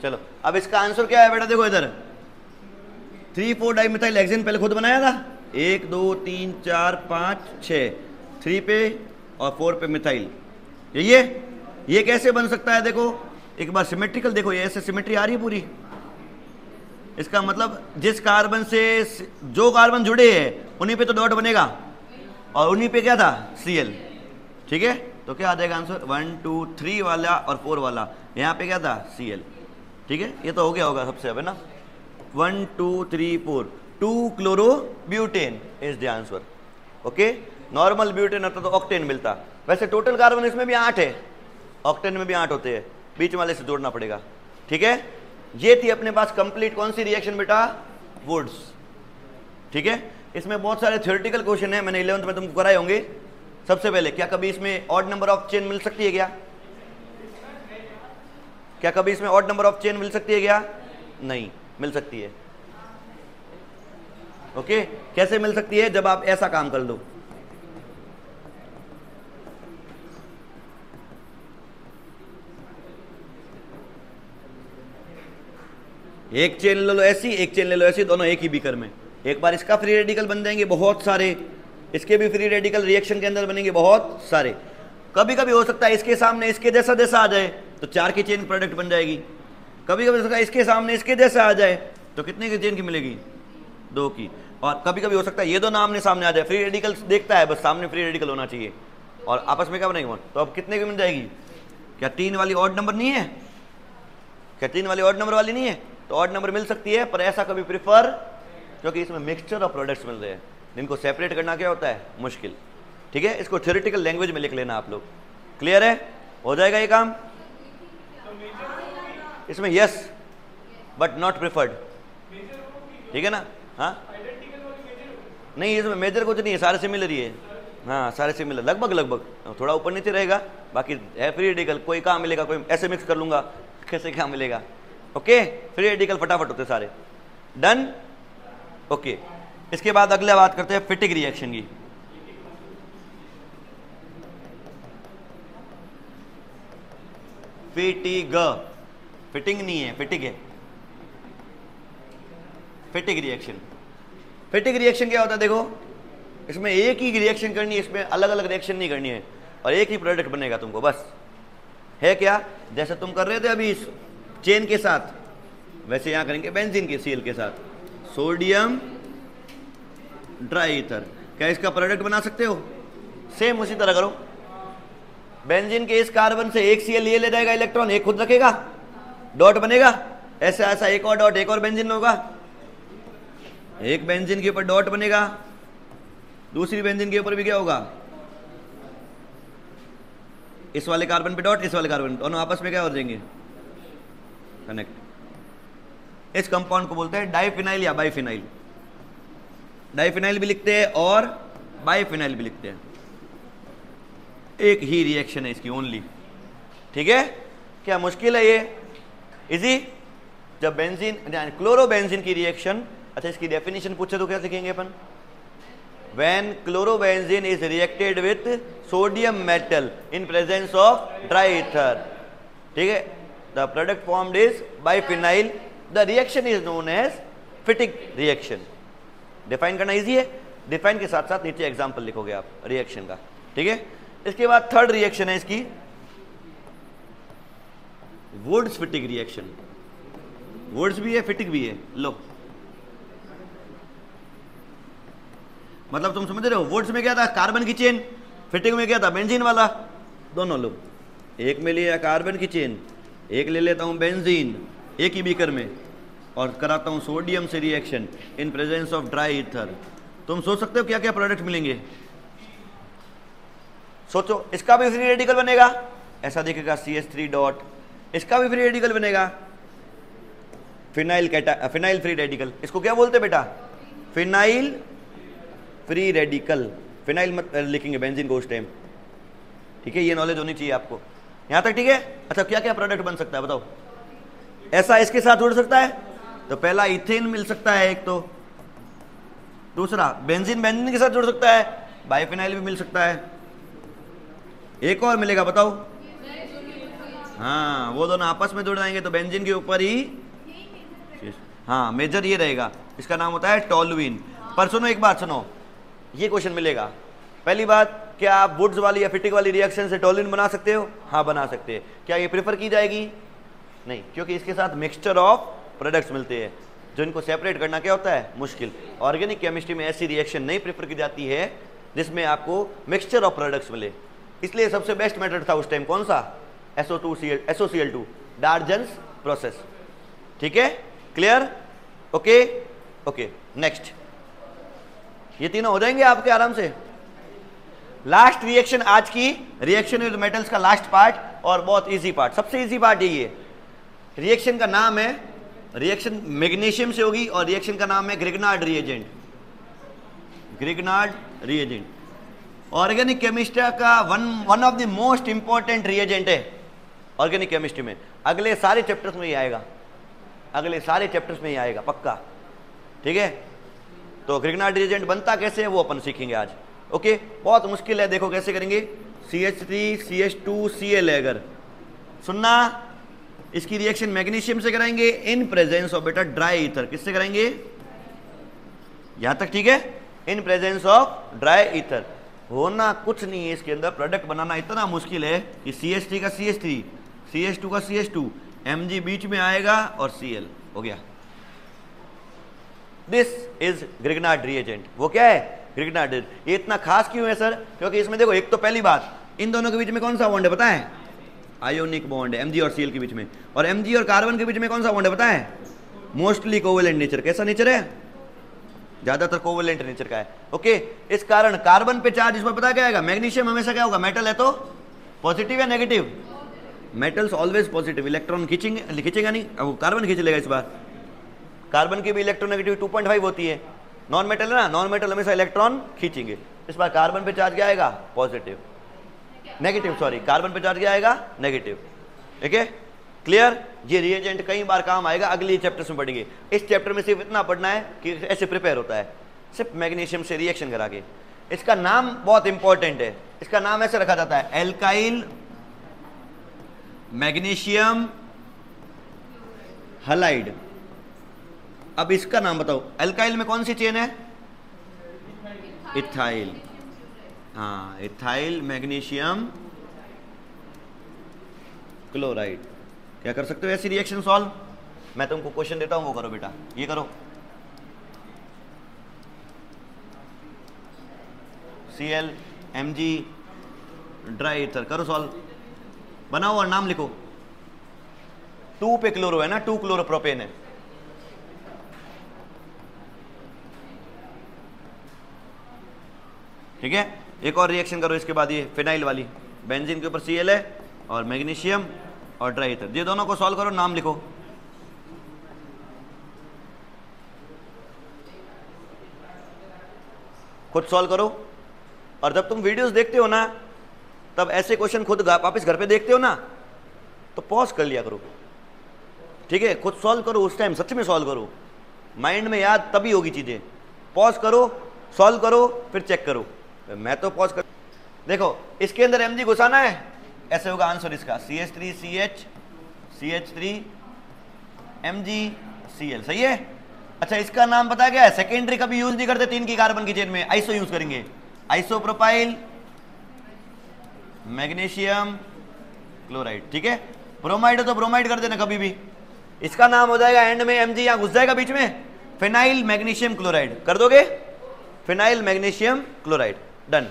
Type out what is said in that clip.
चलो अब इसका आंसर क्या है बेटा, देखो इधर 3,4 डाइमिथाइल हेक्सेन पहले खुद बनाया था, 1 2 3 4 5 6, 3 पे और 4 पे मिथाइल, ये कैसे बन सकता है? देखो एक बार सिमेट्रिकल देखो, ये ऐसे सिमेट्री आ रही है पूरी। इसका मतलब जिस कार्बन से जो कार्बन जुड़े हैं उन्हीं पे तो डॉट बनेगा और उन्हीं पे क्या था Cl, ठीक है। तो क्या आ जाएगा आंसर 1 2 3 वाला और 4 वाला, यहाँ पे क्या था Cl, ठीक है। ये तो हो गया होगा सबसे, अब है ना 1 2 3 4 2 chlorobutane is the answer. Okay, normal butane होता तो ऑक्टेन मिलता। वैसे टोटल कार्बन इसमें भी 8 है, ऑक्टेन में भी 8 होते हैं, बीच वाले से जोड़ना पड़ेगा, ठीक है। ये थी अपने पास कंप्लीट कौन सी रिएक्शन बेटा, वुड्स, ठीक है। इसमें बहुत सारे थ्योरेटिकल क्वेश्चन है, मैंने 11th में तुमको कराए होंगे। सबसे पहले क्या कभी इसमें ऑड नंबर ऑफ चेन मिल सकती है क्या कभी इसमें ऑड नंबर ऑफ चेन मिल सकती है क्या? नहीं मिल सकती है। ओके, कैसे मिल सकती है? जब आप ऐसा काम कर लो, एक चेन ले लो ऐसी, एक चेन ले लो ऐसी, दोनों एक ही बीकर में, एक बार इसका फ्री रेडिकल बन जाएंगे बहुत सारे, इसके भी फ्री रेडिकल रिएक्शन के अंदर बनेंगे बहुत सारे। कभी कभी हो सकता है इसके सामने इसके जैसा जैसा आ जाए तो 4 की चेन प्रोडक्ट बन जाएगी, कभी कभी हो सकता है इसके सामने इसके जैसा आ जाए तो कितने की चेन की मिलेगी, 2 की। और कभी कभी हो सकता है ये दोनों आमने सामने आ जाए, फ्री रेडिकल देखता है बस सामने फ्री रेडिकल होना चाहिए और आपस में क्या बनेगी, तो अब कितने की मिल जाएगी? क्या 3 वाली ऑड नंबर नहीं है? क्या 3 वाली ऑड नंबर वाली नहीं है? तो ऑड नंबर मिल सकती है, पर ऐसा कभी प्रिफर, क्योंकि इसमें मिक्सचर ऑफ प्रोडक्ट्स मिल रहे हैं, जिनको सेपरेट करना क्या होता है, मुश्किल, ठीक है। इसको थ्योरेटिकल लैंग्वेज में लिख लेना आप लोग, क्लियर है? हो जाएगा ये काम इसमें, यस बट नॉट प्रिफर्ड, ठीक है ना। हाँ नहीं, इसमें मेजर कुछ नहीं है, सारे सिमिलर ही है, हाँ सारे सिमिलर, लगभग थोड़ा ऊपर नीचे रहेगा, बाकी है फ्री रेडिकल। कोई कहाँ मिलेगा, कोई ऐसे मिक्स कर लूंगा, कैसे क्या मिलेगा? ओके, फ्री रेडिकल फटाफट होते सारे, डन। ओके, इसके बाद अगले बात करते हैं फिटिग रिएक्शन की। फिटिग, फिटिंग नहीं है, फिटिग है, फिटिग रिएक्शन। फिटिग रिएक्शन क्या होता है? देखो इसमें एक ही रिएक्शन करनी है, इसमें अलग अलग रिएक्शन नहीं करनी है और एक ही प्रोडक्ट बनेगा तुमको, बस है क्या, जैसे तुम कर रहे थे अभी इस चेन के साथ, वैसे यहां करेंगे बेंजीन के Cl के साथ, सोडियम ड्राई ईथर। क्या इसका प्रोडक्ट बना सकते हो? सेम उसी तरह करो, बेंजीन के इस कार्बन से एक Cl ये ले जाएगा इलेक्ट्रॉन, एक खुद रखेगा, डॉट बनेगा, ऐसा ऐसा एक और डॉट एक और बेंजीन में होगा, एक बेंजीन के ऊपर डॉट बनेगा, दूसरी बेंजीन के ऊपर भी क्या होगा, इस वाले कार्बन पे डॉट, इस वाले कार्बन, दोनों आपस में क्या हो जाएंगे, कनेक्ट। इस कंपाउंड को बोलते हैं डाइफिनाइल या बाइफिनाइल, डाइफिनाइल भी लिखते हैं और बाइफिनाइल भी लिखते हैं, एक ही रिएक्शन है इसकी ओनली, ठीक है। क्या मुश्किल है ये? इजी। जब बेंजीन क्लोरोबेंजीन की रिएक्शन, अच्छा इसकी डेफिनेशन पूछे तो क्या लिखेंगे अपन, when chlorobenzene is reacted with sodium metal in presence of dry ether, ठीक है, the product formed is biphenyl, the reaction is known as Fittig reaction। Define करना इजी है, डिफाइन के साथ साथ नीचे एग्जांपल लिखोगे आप रिएक्शन का, ठीक है। इसके बाद थर्ड रिएक्शन है इसकी वुड्स फिटिग रिएक्शन, वुड्स भी है फिटिग भी है। लो मतलब तुम समझ रहे हो, वुड्स में क्या था, कार्बन की चेन, फिटिंग में क्या था, बेंजीन वाला, दोनों लो, एक में लिया कार्बन की चेन, एक ले लेता हूं बेंजीन एक ही बीकर में और कराता हूं सोडियम से reaction in presence of dry ether. तुम सोच सकते हो क्या क्या प्रोडक्ट मिलेंगे, सोचो। इसका भी फ्री रेडिकल बनेगा, ऐसा दिखेगा CH3 डॉट, इसका भी फ्री रेडिकल बनेगा, फिनाइल फ्री रेडिकल, इसको क्या बोलते बेटा, फिनाइल फ्री रेडिकल, फिनाइल मत लिखेंगे बेंजीन को उस टाइम, ठीक है, ये नॉलेज होनी चाहिए आपको यहां तक, ठीक है। अच्छा क्या क्या प्रोडक्ट बन सकता है बताओ, ऐसा इसके साथ जुड़ सकता है तो पहला इथेन मिल सकता है एक, तो दूसरा बेंजीन बेंजीन के साथ जुड़ सकता है, बाइफिनाइल भी मिल सकता है, एक और मिलेगा बताओ, हाँ, वो दोनों आपस में जुड़ जाएंगे तो बेंजीन के ऊपर ही, हाँ मेजर ये रहेगा, इसका नाम होता है टोलुइन। पर सुनो एक बात सुनो, ये क्वेश्चन मिलेगा। पहली बात, क्या आप वुड्स वाली या फिटिक वाली रिएक्शन से टोलुइन बना सकते हो? हाँ बना सकते हैं। क्या ये प्रेफर की जाएगी? नहीं, क्योंकि इसके साथ मिक्सचर ऑफ प्रोडक्ट्स मिलते हैं जो इनको सेपरेट करना क्या होता है, मुश्किल। ऑर्गेनिक केमिस्ट्री में ऐसी रिएक्शन नहीं प्रेफर की जाती है जिसमें आपको मिक्सचर ऑफ प्रोडक्ट्स मिले। इसलिए सबसे बेस्ट मेथड था उस टाइम कौन सा? SO2 डार्जन्स process. ठीक है, क्लियर? Okay okay, next. ये तीनों हो जाएंगे आपके आराम से। लास्ट रिएक्शन आज की, रिएक्शन विद मेटल्स का लास्ट पार्ट और बहुत इजी पार्ट, सबसे इजी पार्ट यही है। रिएक्शन का नाम है, रिएक्शन मैग्नीशियम से होगी और रिएक्शन का नाम है Grignard reagent. Grignard reagent organic chemistry का one of the most important reagent है ऑर्गेनिक केमिस्ट्री में। अगले सारे चैप्टर्स में ही आएगा, अगले सारे चैप्टर्स में ही आएगा पक्का। ठीक है, तो ग्रिग्नार्ड रिएजेंट बनता कैसे है वो अपन सीखेंगे आज। ओके, बहुत मुश्किल है, देखो कैसे करेंगे। CH3 CH2 Cl है। अगर सुनना, इसकी रिएक्शन मैग्नीशियम से कराएंगे इन प्रेजेंस ऑफ बेटा ड्राई ईथर। किससे कराएंगे? यहां तक ठीक है, in presence of dry ether. होना कुछ नहीं है इसके अंदर, प्रोडक्ट बनाना इतना मुश्किल है कि CH3 का CH3, CH2 का CH2, Mg बीच में आएगा और Cl हो गया। This is Grignard reagent. वो क्या है? ग्रिग्नार्ड। ये इतना खास क्यों है सर? क्योंकि इसमें देखो, एक तो पहली बात, इन दोनों के बीच में कौन सा बॉन्ड है पता है? आयोनिक बॉन्ड है, Mg और Cl के बीच में। और Mg और कार्बन के बीच में कौन सा बॉन्ड है पता है? Mostly covalent nature. कैसा नेचर है? ज्यादातर कोवेलेंट नेचर का है। ओके, इस कारण कार्बन पे चार्ज इस पर पता क्या आएगा? मैग्नीशियम हमेशा क्या होगा? मेटल है तो पॉजिटिव या negative? Metals always positive. Electron खींचेगा नहीं, अब कार्बन खींच लेगा इस बार। कार्बन की भी इलेक्ट्रोनेगेटिविटी 2.5 होती है। नॉन मेटल है ना, नॉन मेटल हमेशा इलेक्ट्रॉन खींचेंगे। इस बार कार्बन पे चार्ज क्या आएगा? पॉजिटिव, नेगेटिव सॉरी, कार्बन पे चार्ज क्या आएगा? नेगेटिव। ठीक है, क्लियर? ये रिएजेंट कई बार काम आएगा, अगले चैप्टर्स में पढ़ेंगे। इस चैप्टर में सिर्फ इतना पढ़ना है कि ऐसे प्रिपेयर होता है, सिर्फ मैग्नीशियम से रिएक्शन करा के। इसका नाम बहुत इंपॉर्टेंट है, इसका नाम ऐसे रखा जाता है, एल्काइल मैग्नीशियम हलाइड। अब इसका नाम बताओ, एल्काइल में कौन सी चेन है? इथाइल। हाँ, इथाइल मैग्नीशियम क्लोराइड। क्या कर सकते हो ऐसी रिएक्शन सॉल्व? मैं तुमको क्वेश्चन देता हूं, वो करो बेटा, ये करो। Cl Mg ड्राई ईथर, करो सॉल्व, बनाओ और नाम लिखो। 2 पे क्लोरो है ना, 2 क्लोरोप्रोपेन है। ठीक है, एक और रिएक्शन करो इसके बाद, ये फिनाइल वाली। बेंजीन के ऊपर Cl है और मैग्नीशियम और ड्राई ईथर, ये दोनों को सॉल्व करो, नाम लिखो। खुद सॉल्व करो। और जब तुम वीडियोस देखते हो ना, तब ऐसे क्वेश्चन खुद वापस घर पे देखते हो ना, तो पॉज कर लिया करो। ठीक है, खुद सॉल्व करो, उस टाइम सच में सॉल्व करो, माइंड में याद तभी होगी चीजें। पॉज करो, सॉल्व करो, फिर चेक करो। मैं तो पॉज कर, देखो इसके अंदर Mg घुसाना है, ऐसे होगा आंसर इसका, CH3 CH CH3 Mg Cl। सही है। अच्छा, इसका नाम पता क्या है? सेकेंडरी कभी यूज नहीं करते 3 की कार्बन की चेन में, आइसो यूज करेंगे। Isopropyl magnesium chloride. ठीक है, ब्रोमाइड है तो ब्रोमाइड कर देना कभी भी। इसका नाम हो जाएगा एंड में Mg, यहां घुस जाएगा बीच में, फिनाइल मैग्नीशियम क्लोराइड। कर दोगे? Phenyl magnesium chloride, done.